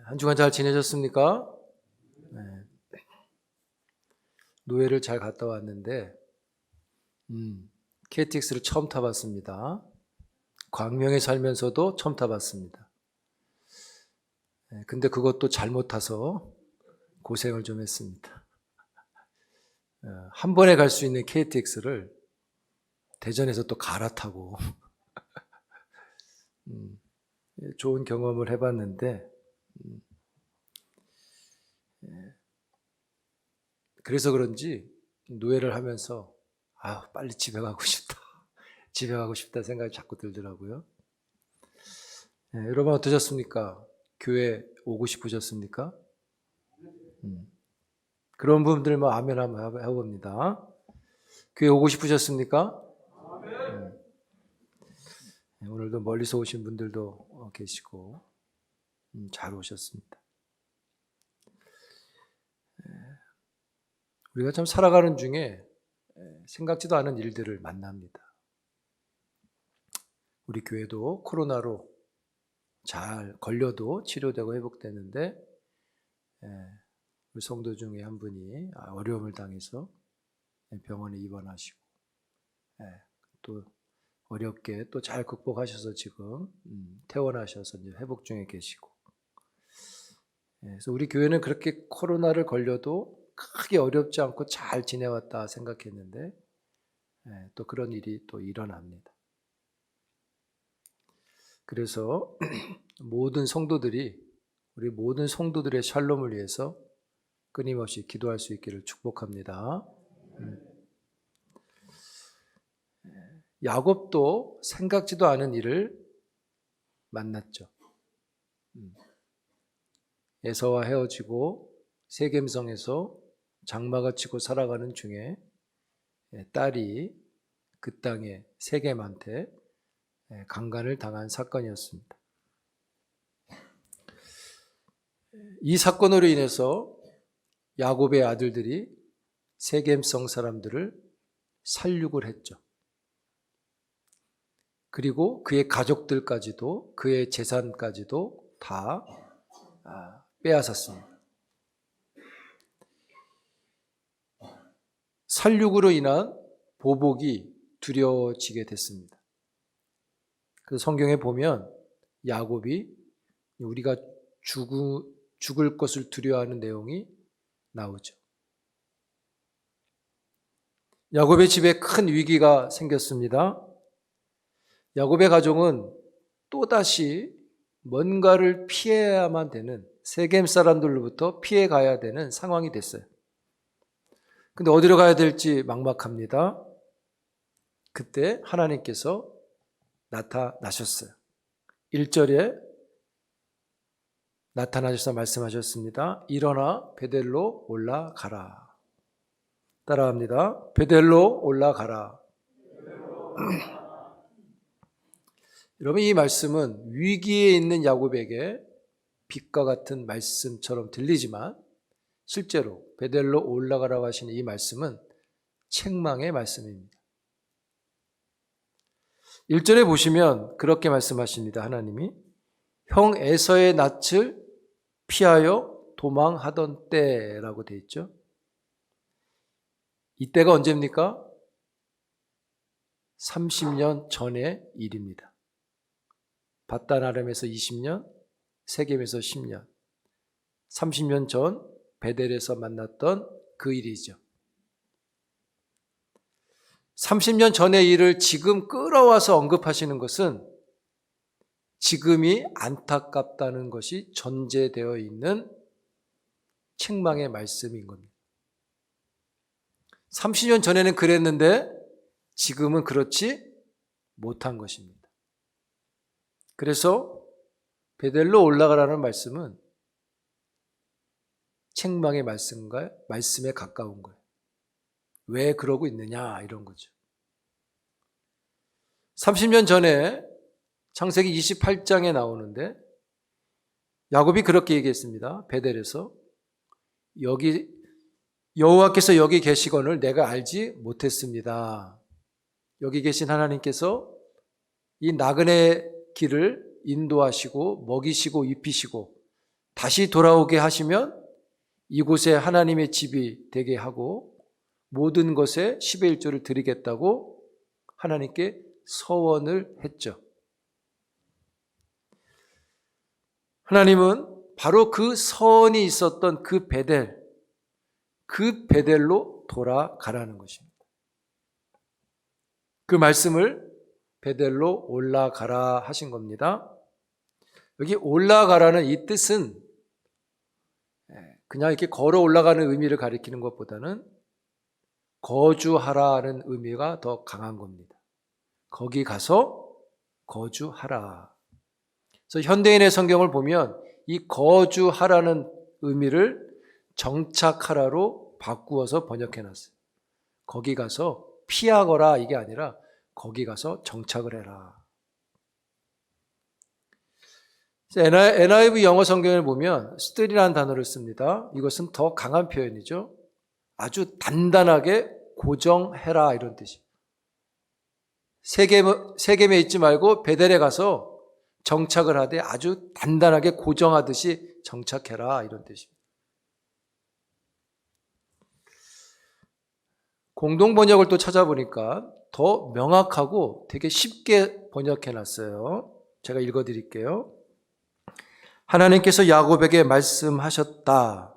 한 주간 잘 지내셨습니까? 네. 노예를 잘 갔다 왔는데 KTX를 처음 타봤습니다. 광명에 살면서도 처음 타봤습니다. 근데 그것도 잘못 타서 고생을 좀 했습니다. 한 번에 갈 수 있는 KTX를 대전에서 또 갈아타고 좋은 경험을 해봤는데 그래서 그런지 노예를 하면서 빨리 집에 가고 싶다. 집에 가고 싶다 생각이 자꾸 들더라고요. 여러분 어떠셨습니까? 교회 오고 싶으셨습니까? 그런 분들 아멘 한번 해봅니다. 교회 오고 싶으셨습니까? 오늘도 멀리서 오신 분들도 계시고 잘 오셨습니다. 우리가 참 살아가는 중에 생각지도 않은 일들을 만납니다. 우리 교회도 코로나로 잘 걸려도 치료되고 회복되는데 우리 성도 중에 한 분이 어려움을 당해서 병원에 입원하시고 또 어렵게 또 잘 극복하셔서 지금 퇴원하셔서 이제 회복 중에 계시고 그래서 우리 교회는 그렇게 코로나를 걸려도 크게 어렵지 않고 잘 지내왔다 생각했는데 또 그런 일이 또 일어납니다. 그래서 우리 모든 성도들의 샬롬을 위해서 끊임없이 기도할 수 있기를 축복합니다. 야곱도 생각지도 않은 일을 만났죠. 에서와 헤어지고 세겜성에서 장막을 치고 살아가는 중에 딸이 그 땅에 세겜한테 강간을 당한 사건이었습니다. 이 사건으로 인해서 야곱의 아들들이 세겜성 사람들을 살육을 했죠. 그리고 그의 가족들까지도 그의 재산까지도 다 빼앗았습니다. 살육으로 인한 보복이 두려워지게 됐습니다. 그 성경에 보면 야곱이 우리가 죽을 것을 두려워하는 내용이 나오죠. 야곱의 집에 큰 위기가 생겼습니다. 야곱의 가족은 또다시 뭔가를 피해야만 되는 세겜 사람들로부터 피해 가야 되는 상황이 됐어요. 근데 어디로 가야 될지 막막합니다. 그때 하나님께서 나타나셨어요. 1절에 나타나셔서 말씀하셨습니다. 일어나 베델로 올라가라. 따라합니다. 베델로 올라가라. 여러분 이 말씀은 위기에 있는 야곱에게 빛과 같은 말씀처럼 들리지만 실제로 베델로 올라가라고 하시는 이 말씀은 책망의 말씀입니다. 1절에 보시면 그렇게 말씀하십니다. 하나님이 형 에서의 낯을 피하여 도망하던 때라고 되어 있죠. 이때가 언제입니까? 30년 전의 일입니다. 밧단-아람에서 20년, 세겜에서 10년, 30년 전 베델에서 만났던 그 일이죠. 30년 전의 일을 지금 끌어와서 언급하시는 것은 지금이 안타깝다는 것이 전제되어 있는 책망의 말씀인 겁니다. 30년 전에는 그랬는데 지금은 그렇지 못한 것입니다. 그래서 베델로 올라가라는 말씀은 책망의 말씀에 가까운 거예요. 왜 그러고 있느냐 이런 거죠. 30년 전에 창세기 28장에 나오는데 야곱이 그렇게 얘기했습니다. 베델에서 여호와께서 여기 계시거늘 내가 알지 못했습니다. 여기 계신 하나님께서 이 나그네 길을 인도하시고 먹이시고 입히시고 다시 돌아오게 하시면 이곳에 하나님의 집이 되게 하고 모든 것에 10의 1조를 드리겠다고 하나님께 서원을 했죠. 하나님은 바로 그 서원이 있었던 그 베델로 돌아가라는 것입니다. 그 말씀을 베델로 올라가라 하신 겁니다. 여기 올라가라는 이 뜻은 그냥 이렇게 걸어 올라가는 의미를 가리키는 것보다는 거주하라는 의미가 더 강한 겁니다. 거기 가서 거주하라. 그래서 현대인의 성경을 보면 이 거주하라는 의미를 정착하라로 바꾸어서 번역해놨어요. 거기 가서 피하거라 이게 아니라 거기 가서 정착을 해라. NIV 영어 성경을 보면 스틸이라는 단어를 씁니다. 이것은 더 강한 표현이죠. 아주 단단하게 고정해라 이런 뜻이에요. 세겜에 있지 말고 베델에 가서 정착을 하되 아주 단단하게 고정하듯이 정착해라 이런 뜻입니다. 공동 번역을 또 찾아보니까 더 명확하고 되게 쉽게 번역해놨어요. 제가 읽어드릴게요. 하나님께서 야곱에게 말씀하셨다.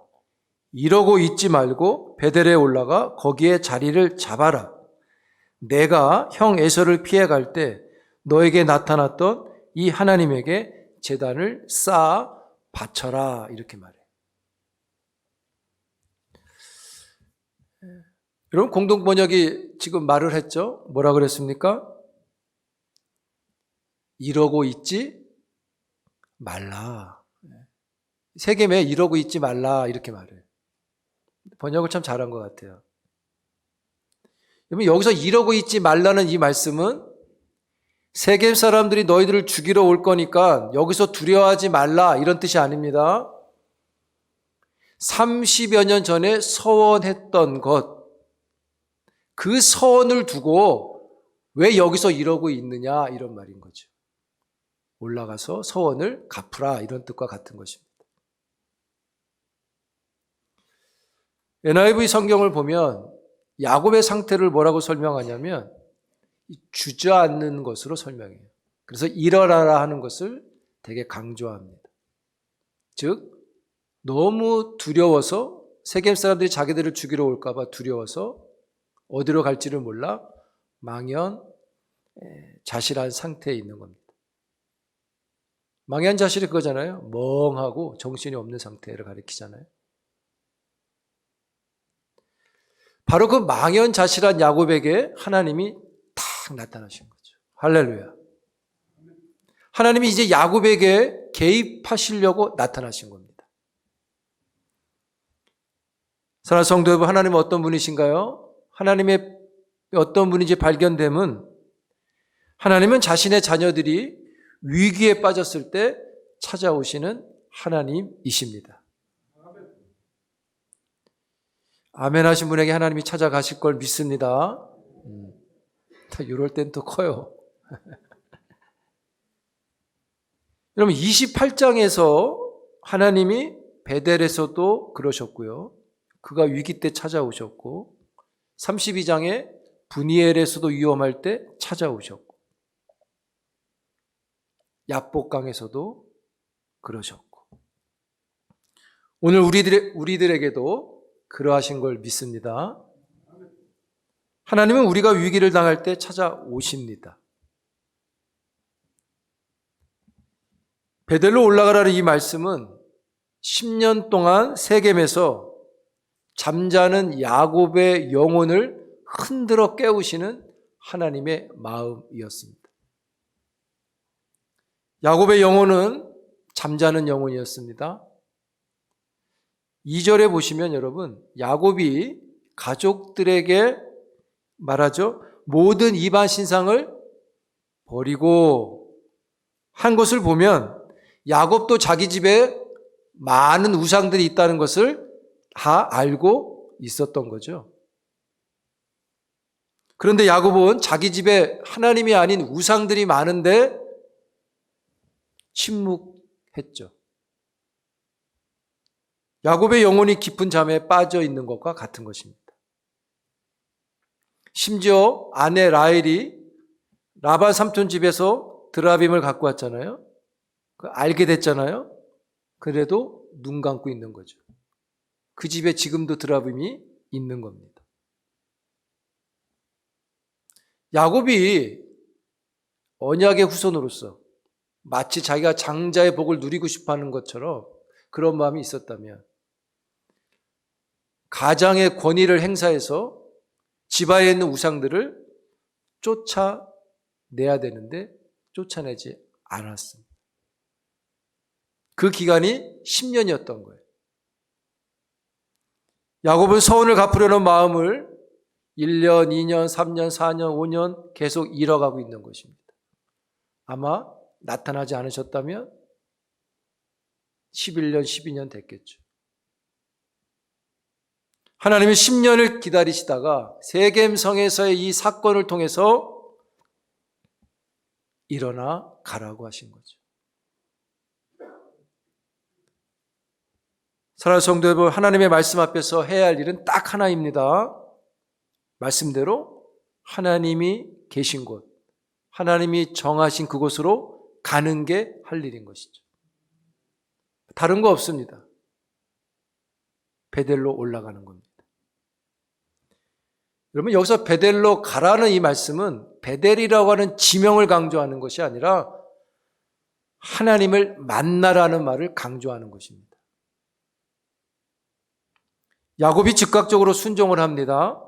이러고 있지 말고 베델에 올라가 거기에 자리를 잡아라. 내가 형 에서를 피해갈 때 너에게 나타났던 이 하나님에게 제단을 쌓아 바쳐라 이렇게 말해요. 여러분 공동 번역이 지금 말을 했죠. 뭐라 그랬습니까? 이러고 있지 말라. 세겜에 이러고 있지 말라 이렇게 말해요. 번역을 참 잘한 것 같아요. 여러분 여기서 이러고 있지 말라는 이 말씀은 세겜 사람들이 너희들을 죽이러 올 거니까 여기서 두려워하지 말라 이런 뜻이 아닙니다. 30여 년 전에 서원했던 것, 그 서원을 두고 왜 여기서 이러고 있느냐 이런 말인 거죠. 올라가서 서원을 갚으라 이런 뜻과 같은 것입니다. NIV 성경을 보면 야곱의 상태를 뭐라고 설명하냐면 주저앉는 것으로 설명해요. 그래서 일어나라 하는 것을 되게 강조합니다. 즉 너무 두려워서 세겜 사람들이 자기들을 죽이러 올까 봐 두려워서 어디로 갈지를 몰라 망연자실한 상태에 있는 겁니다. 망연자실이 그거잖아요. 멍하고 정신이 없는 상태를 가리키잖아요. 바로 그 망연자실한 야곱에게 하나님이 탁 나타나신 거죠. 할렐루야. 하나님이 이제 야곱에게 개입하시려고 나타나신 겁니다. 사랑하는 성도 여러분, 하나님은 어떤 분이신가요? 하나님의 어떤 분인지 발견됨은 하나님은 자신의 자녀들이 위기에 빠졌을 때 찾아오시는 하나님이십니다. 아멘 하신 분에게 하나님이 찾아가실 걸 믿습니다. 이럴 땐 또 커요. 여러분 28장에서 하나님이 베델에서도 그러셨고요. 그가 위기 때 찾아오셨고 32장에 브니엘에서도 위험할 때 찾아오셨고 야복강에서도 그러셨고 오늘 우리들에게도 그러하신 걸 믿습니다. 하나님은 우리가 위기를 당할 때 찾아오십니다. 베델로 올라가라는 이 말씀은 10년 동안 세겜에서 잠자는 야곱의 영혼을 흔들어 깨우시는 하나님의 마음이었습니다. 야곱의 영혼은 잠자는 영혼이었습니다. 2절에 보시면 여러분 야곱이 가족들에게 말하죠. 모든 이방 신상을 버리고 한 것을 보면 야곱도 자기 집에 많은 우상들이 있다는 것을 다 알고 있었던 거죠. 그런데 야곱은 자기 집에 하나님이 아닌 우상들이 많은데 침묵했죠. 야곱의 영혼이 깊은 잠에 빠져 있는 것과 같은 것입니다. 심지어 아내 라헬이 라반 삼촌 집에서 드라빔을 갖고 왔잖아요. 알게 됐잖아요. 그래도 눈 감고 있는 거죠. 그 집에 지금도 드라빔이 있는 겁니다. 야곱이 언약의 후손으로서 마치 자기가 장자의 복을 누리고 싶어하는 것처럼 그런 마음이 있었다면 가장의 권위를 행사해서 지바에 있는 우상들을 쫓아내야 되는데 쫓아내지 않았습니다. 그 기간이 10년이었던 거예요. 야곱은 서원을 갚으려는 마음을 1년, 2년, 3년, 4년, 5년 계속 잃어가고 있는 것입니다. 아마 나타나지 않으셨다면 11년, 12년 됐겠죠. 하나님이 10년을 기다리시다가 세겜성에서의 이 사건을 통해서 일어나 가라고 하신 거죠. 사랑하는 성도 여러분, 하나님의 말씀 앞에서 해야 할 일은 딱 하나입니다. 말씀대로 하나님이 계신 곳, 하나님이 정하신 그곳으로 가는 게 할 일인 것이죠. 다른 거 없습니다. 베델로 올라가는 겁니다. 여러분, 여기서 베델로 가라는 이 말씀은 베델이라고 하는 지명을 강조하는 것이 아니라 하나님을 만나라는 말을 강조하는 것입니다. 야곱이 즉각적으로 순종을 합니다.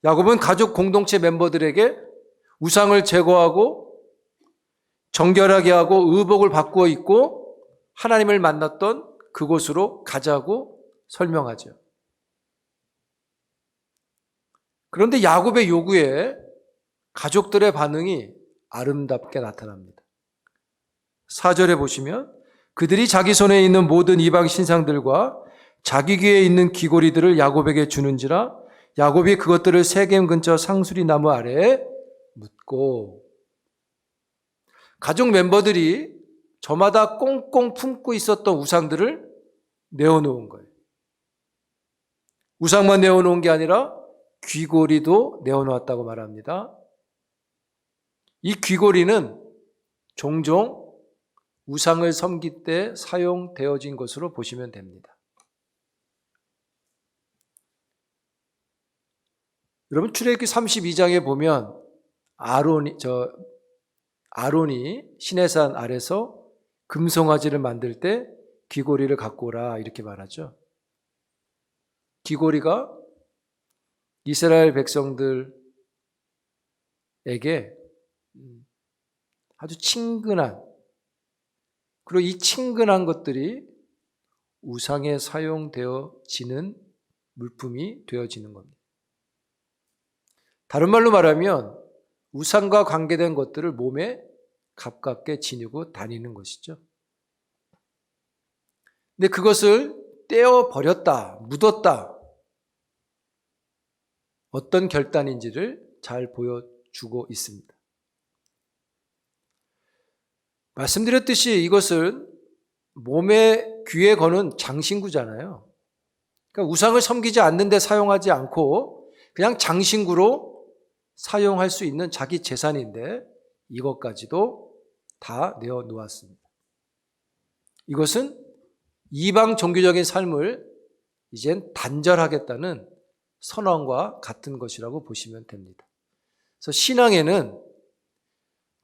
야곱은 가족 공동체 멤버들에게 우상을 제거하고 정결하게 하고 의복을 바꾸어 입고 하나님을 만났던 그곳으로 가자고 설명하죠. 그런데 야곱의 요구에 가족들의 반응이 아름답게 나타납니다. 4절에 보시면 그들이 자기 손에 있는 모든 이방 신상들과 자기 귀에 있는 귀고리들을 야곱에게 주는지라 야곱이 그것들을 세겜 근처 상수리 나무 아래에 묻고, 가족 멤버들이 저마다 꽁꽁 품고 있었던 우상들을 내어놓은 거예요. 우상만 내어놓은 게 아니라 귀고리도 내어놓았다고 말합니다. 이 귀고리는 종종 우상을 섬길 때 사용되어진 것으로 보시면 됩니다. 여러분, 출애굽기 32장에 보면 아론이 시내산 아래서 금송아지를 만들 때 귀고리를 갖고 오라 이렇게 말하죠. 귀고리가 이스라엘 백성들에게 아주 친근한, 그리고 이 친근한 것들이 우상에 사용되어지는 물품이 되어지는 겁니다. 다른 말로 말하면 우상과 관계된 것들을 몸에 가깝게 지니고 다니는 것이죠. 근데 그것을 떼어버렸다, 묻었다, 어떤 결단인지를 잘 보여주고 있습니다. 말씀드렸듯이 이것은 몸에 귀에 거는 장신구잖아요. 그러니까 우상을 섬기지 않는데 사용하지 않고 그냥 장신구로 사용할 수 있는 자기 재산인데 이것까지도 다 내어놓았습니다. 이것은 이방 종교적인 삶을 이젠 단절하겠다는 선언과 같은 것이라고 보시면 됩니다. 그래서 신앙에는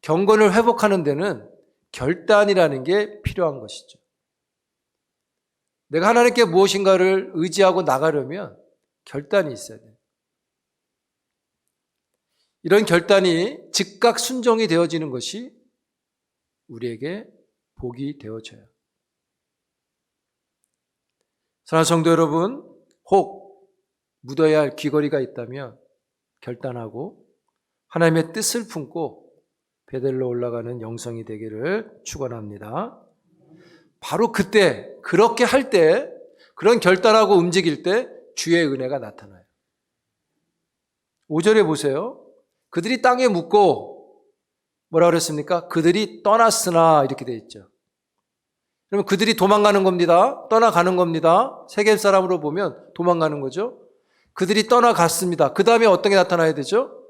경건을 회복하는 데는 결단이라는 게 필요한 것이죠. 내가 하나님께 무엇인가를 의지하고 나가려면 결단이 있어야 돼요. 이런 결단이 즉각 순종이 되어지는 것이 우리에게 복이 되어져요. 사랑하는 성도 여러분, 혹 묻어야 할 귀걸이가 있다면 결단하고 하나님의 뜻을 품고 베델로 올라가는 영성이 되기를 축원합니다. 바로 그때, 그렇게 할 때, 그런 결단하고 움직일 때 주의 은혜가 나타나요. 5절에 보세요. 그들이 땅에 묻고 뭐라 그랬습니까? 그들이 떠났으나 이렇게 돼 있죠. 그러면 그들이 도망가는 겁니다. 떠나가는 겁니다. 세겜 사람으로 보면 도망가는 거죠. 그들이 떠나갔습니다. 그 다음에 어떤 게 나타나야 되죠?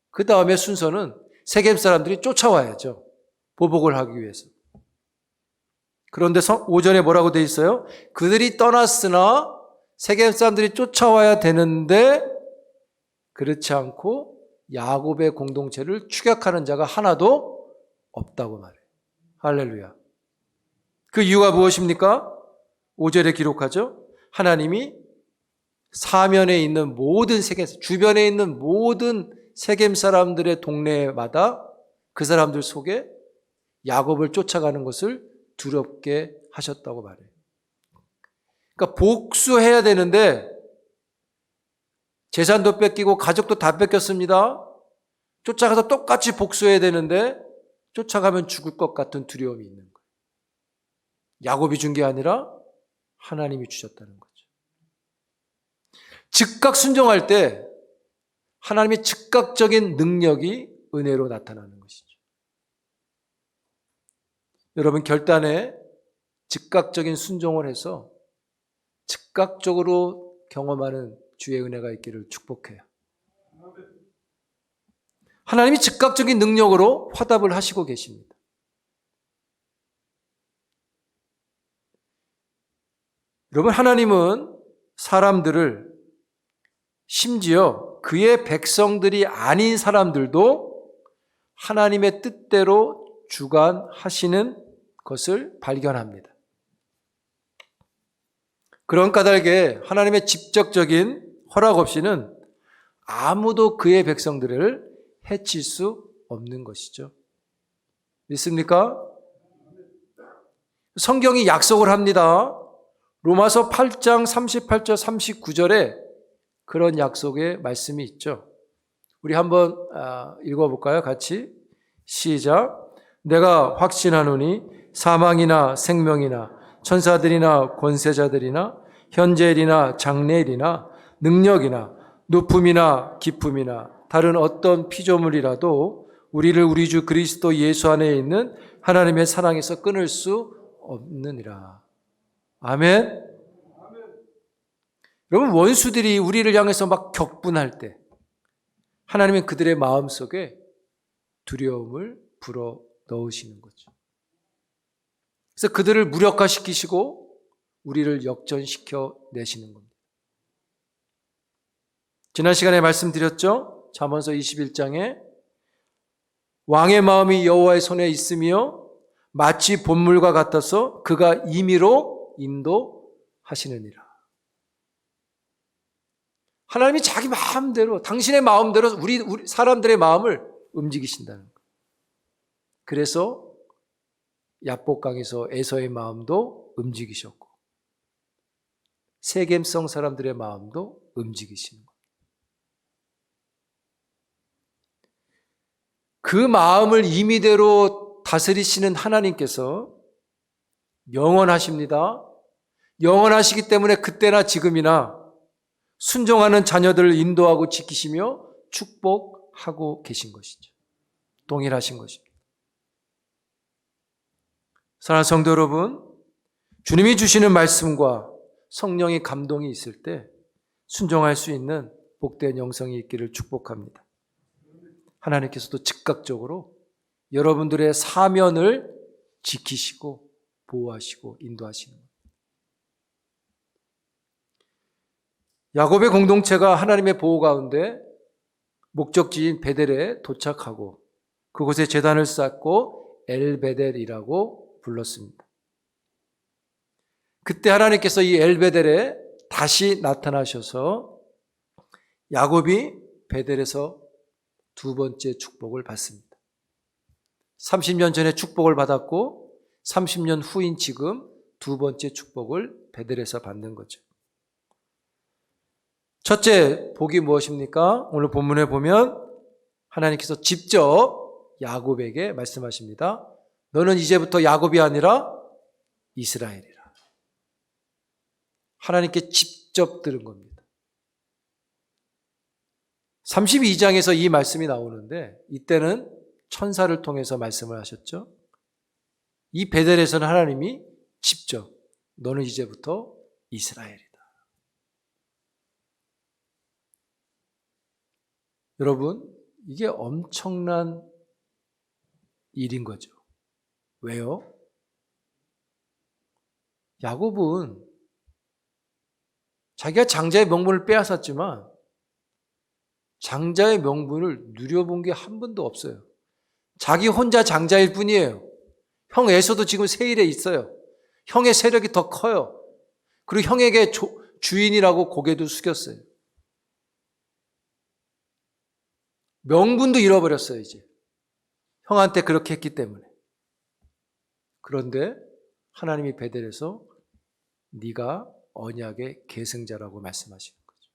그 다음에 순서는 세겜 사람들이 쫓아와야죠. 보복을 하기 위해서. 그런데 5절에 뭐라고 돼 있어요? 그들이 떠났으나 세겜 사람들이 쫓아와야 되는데 그렇지 않고 야곱의 공동체를 추격하는 자가 하나도 없다고 말해요. 할렐루야. 그 이유가 무엇입니까? 5절에 기록하죠. 하나님이 사면에 있는 모든 세겜, 주변에 있는 모든 세겜 사람들의 동네마다 그 사람들 속에 야곱을 쫓아가는 것을 두렵게 하셨다고 말해요. 그러니까 복수해야 되는데 재산도 뺏기고 가족도 다 뺏겼습니다. 쫓아가서 똑같이 복수해야 되는데 쫓아가면 죽을 것 같은 두려움이 있는 거예요. 야곱이 준 게 아니라 하나님이 주셨다는 거죠. 즉각 순종할 때 하나님의 즉각적인 능력이 은혜로 나타나는 것이죠. 여러분 결단에 즉각적인 순종을 해서 즉각적으로 경험하는 주의 은혜가 있기를 축복해요. 하나님이 즉각적인 능력으로 화답을 하시고 계십니다. 여러분 하나님은 사람들을 심지어 그의 백성들이 아닌 사람들도 하나님의 뜻대로 주관하시는 것을 발견합니다. 그런 까닭에 하나님의 직접적인 허락 없이는 아무도 그의 백성들을 해칠 수 없는 것이죠. 믿습니까? 성경이 약속을 합니다. 로마서 8장 38절 39절에 그런 약속의 말씀이 있죠. 우리 한번 읽어볼까요? 같이 시작. 내가 확신하노니 사망이나 생명이나 천사들이나 권세자들이나 현재일이나 장래일이나 능력이나 높음이나 깊음이나 다른 어떤 피조물이라도 우리를 우리 주 그리스도 예수 안에 있는 하나님의 사랑에서 끊을 수 없느니라. 아멘. 여러분 원수들이 우리를 향해서 막 격분할 때 하나님은 그들의 마음속에 두려움을 불어 넣으시는 거죠. 그래서 그들을 무력화시키시고 우리를 역전시켜 내시는 겁니다. 지난 시간에 말씀드렸죠? 잠언서 21장에 왕의 마음이 여호와의 손에 있으며 마치 본물과 같아서 그가 임의로 인도하시느니라. 하나님이 자기 마음대로 당신의 마음대로 우리 사람들의 마음을 움직이신다는 거예요. 그래서 야복강에서 에서의 마음도 움직이셨고 세겜성 사람들의 마음도 움직이시는 거예요. 그 마음을 임의대로 다스리시는 하나님께서 영원하십니다. 영원하시기 때문에 그때나 지금이나 순종하는 자녀들을 인도하고 지키시며 축복하고 계신 것이죠. 동일하신 것입니다. 사랑하는 성도 여러분, 주님이 주시는 말씀과 성령의 감동이 있을 때 순종할 수 있는 복된 영성이 있기를 축복합니다. 하나님께서도 즉각적으로 여러분들의 사면을 지키시고 보호하시고 인도하시는 겁니다. 야곱의 공동체가 하나님의 보호 가운데 목적지인 베델에 도착하고 그곳에 제단을 쌓고 엘베델이라고 불렀습니다. 그때 하나님께서 이 엘베델에 다시 나타나셔서 야곱이 베델에서 두 번째 축복을 받습니다. 30년 전에 축복을 받았고 30년 후인 지금 두 번째 축복을 베델에서 받는 거죠. 첫째 복이 무엇입니까? 오늘 본문에 보면 하나님께서 직접 야곱에게 말씀하십니다. 너는 이제부터 야곱이 아니라 이스라엘이라. 하나님께 직접 들은 겁니다. 32장에서 이 말씀이 나오는데 이때는 천사를 통해서 말씀을 하셨죠. 이 베델에서는 하나님이 직접 너는 이제부터 이스라엘이다. 여러분, 이게 엄청난 일인 거죠. 왜요? 야곱은 자기가 장자의 명분을 빼앗았지만 장자의 명분을 누려본 게 한 번도 없어요. 자기 혼자 장자일 뿐이에요. 형 에서도 지금 세일에 있어요. 형의 세력이 더 커요. 그리고 형에게 주인이라고 고개도 숙였어요. 명분도 잃어버렸어요, 이제. 형한테 그렇게 했기 때문에. 그런데 하나님이 베델에서 네가 언약의 계승자라고 말씀하시는 거죠.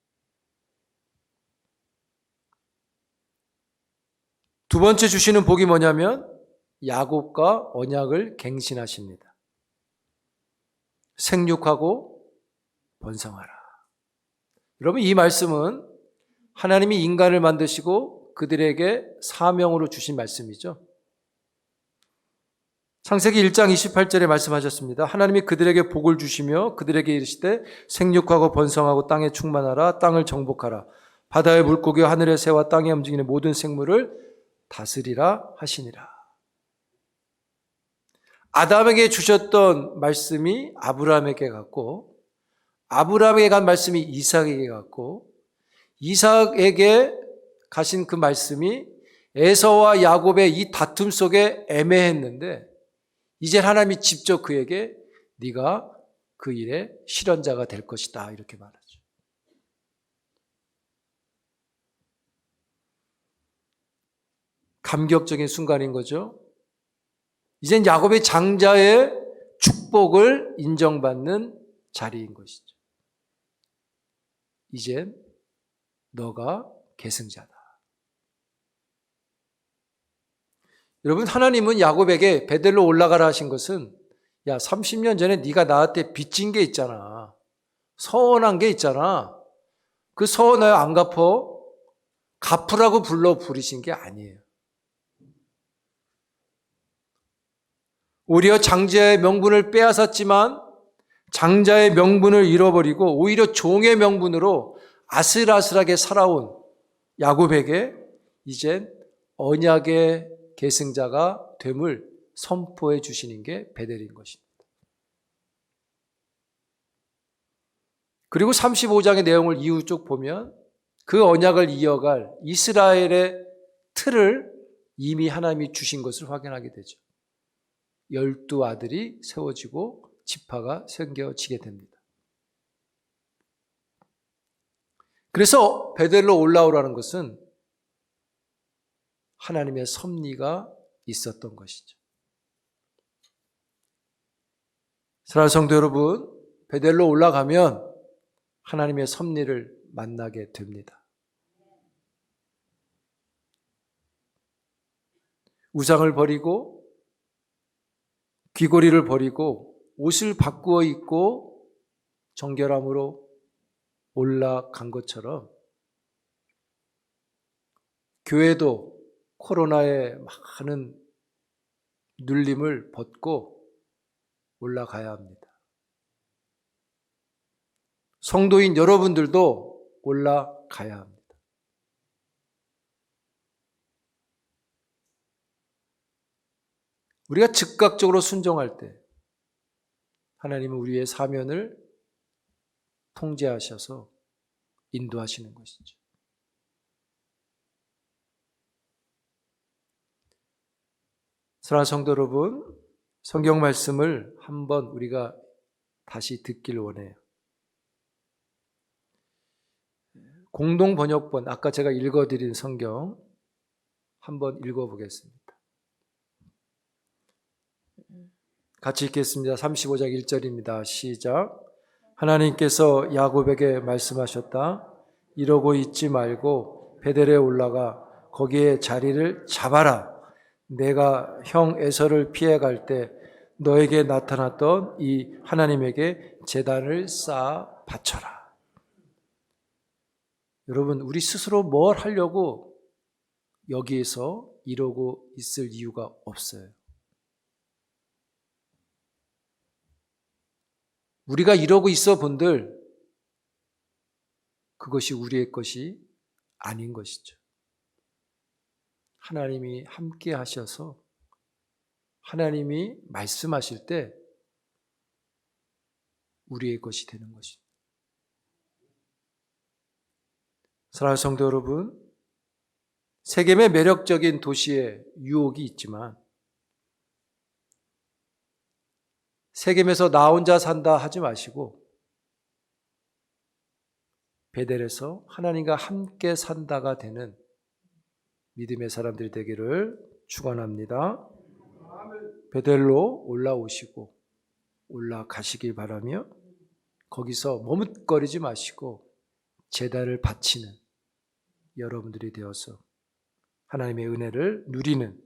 두 번째 주시는 복이 뭐냐면 야곱과 언약을 갱신하십니다. 생육하고 번성하라. 여러분, 이 말씀은 하나님이 인간을 만드시고 그들에게 사명으로 주신 말씀이죠. 창세기 1장 28절에 말씀하셨습니다. 하나님이 그들에게 복을 주시며 그들에게 이르시되 생육하고 번성하고 땅에 충만하라. 땅을 정복하라. 바다의 물고기와 하늘의 새와 땅에 움직이는 모든 생물을 다스리라 하시니라. 아담에게 주셨던 말씀이 아브라함에게 갔고, 아브라함에게 간 말씀이 이삭에게 갔고, 이삭에게 가신 그 말씀이 에서와 야곱의 이 다툼 속에 애매했는데 이제 하나님이 직접 그에게 네가 그 일의 실현자가 될 것이다 이렇게 말하죠. 감격적인 순간인 거죠. 이젠 야곱의 장자의 축복을 인정받는 자리인 것이죠. 이젠 너가 계승자다. 여러분, 하나님은 야곱에게 베델로 올라가라 하신 것은 야, 30년 전에 네가 나한테 빚진 게 있잖아. 서운한 게 있잖아. 그 서운을 안 갚어? 갚으라고 부르신 게 아니에요. 오히려 장자의 명분을 빼앗았지만 장자의 명분을 잃어버리고 오히려 종의 명분으로 아슬아슬하게 살아온 야곱에게 이젠 언약의 계승자가 됨을 선포해 주시는 게 베델인 것입니다. 그리고 35장의 내용을 이후 쭉 보면 그 언약을 이어갈 이스라엘의 틀을 이미 하나님이 주신 것을 확인하게 되죠. 12아들이 세워지고 지파가 생겨지게 됩니다. 그래서 베델로 올라오라는 것은 하나님의 섭리가 있었던 것이죠. 사랑하는 성도 여러분, 베델로 올라가면 하나님의 섭리를 만나게 됩니다. 우상을 버리고 귀고리를 버리고 옷을 바꾸어 입고 정결함으로 올라간 것처럼 교회도 코로나의 많은 눌림을 벗고 올라가야 합니다. 성도인 여러분들도 올라가야 합니다. 우리가 즉각적으로 순종할 때 하나님은 우리의 사면을 통제하셔서 인도하시는 것이죠. 사랑하는 성도 여러분, 성경 말씀을 한번 우리가 다시 듣길 원해요. 공동 번역본, 아까 제가 읽어드린 성경 한번 읽어보겠습니다. 같이 읽겠습니다. 35장 1절입니다. 시작. 하나님께서 야곱에게 말씀하셨다. 이러고 있지 말고 베델에 올라가 거기에 자리를 잡아라. 내가 형 에서를 피해갈 때 너에게 나타났던 이 하나님에게 제단을 쌓아 바쳐라. 여러분, 우리 스스로 뭘 하려고 여기에서 이러고 있을 이유가 없어요. 우리가 이러고 있어 본들 그것이 우리의 것이 아닌 것이죠. 하나님이 함께 하셔서 하나님이 말씀하실 때 우리의 것이 되는 것입니다. 사랑하는 성도 여러분, 세겜의 매력적인 도시에 유혹이 있지만 세겜에서 나 혼자 산다 하지 마시고 베델에서 하나님과 함께 산다가 되는 믿음의 사람들이 되기를 축원합니다. 베델로 올라오시고 올라가시길 바라며 거기서 머뭇거리지 마시고 제단을 바치는 여러분들이 되어서 하나님의 은혜를 누리는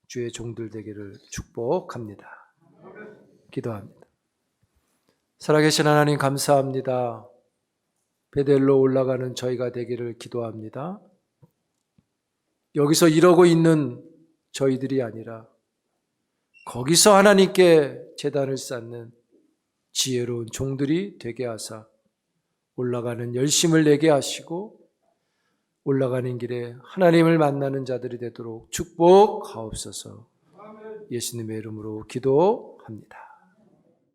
주의 종들 되기를 축복합니다. 기도합니다. 살아계신 하나님 감사합니다. 베델로 올라가는 저희가 되기를 기도합니다. 여기서 이러고 있는 저희들이 아니라 거기서 하나님께 제단을 쌓는 지혜로운 종들이 되게 하사 올라가는 열심을 내게 하시고 올라가는 길에 하나님을 만나는 자들이 되도록 축복하옵소서. 예수님의 이름으로 기도합니다.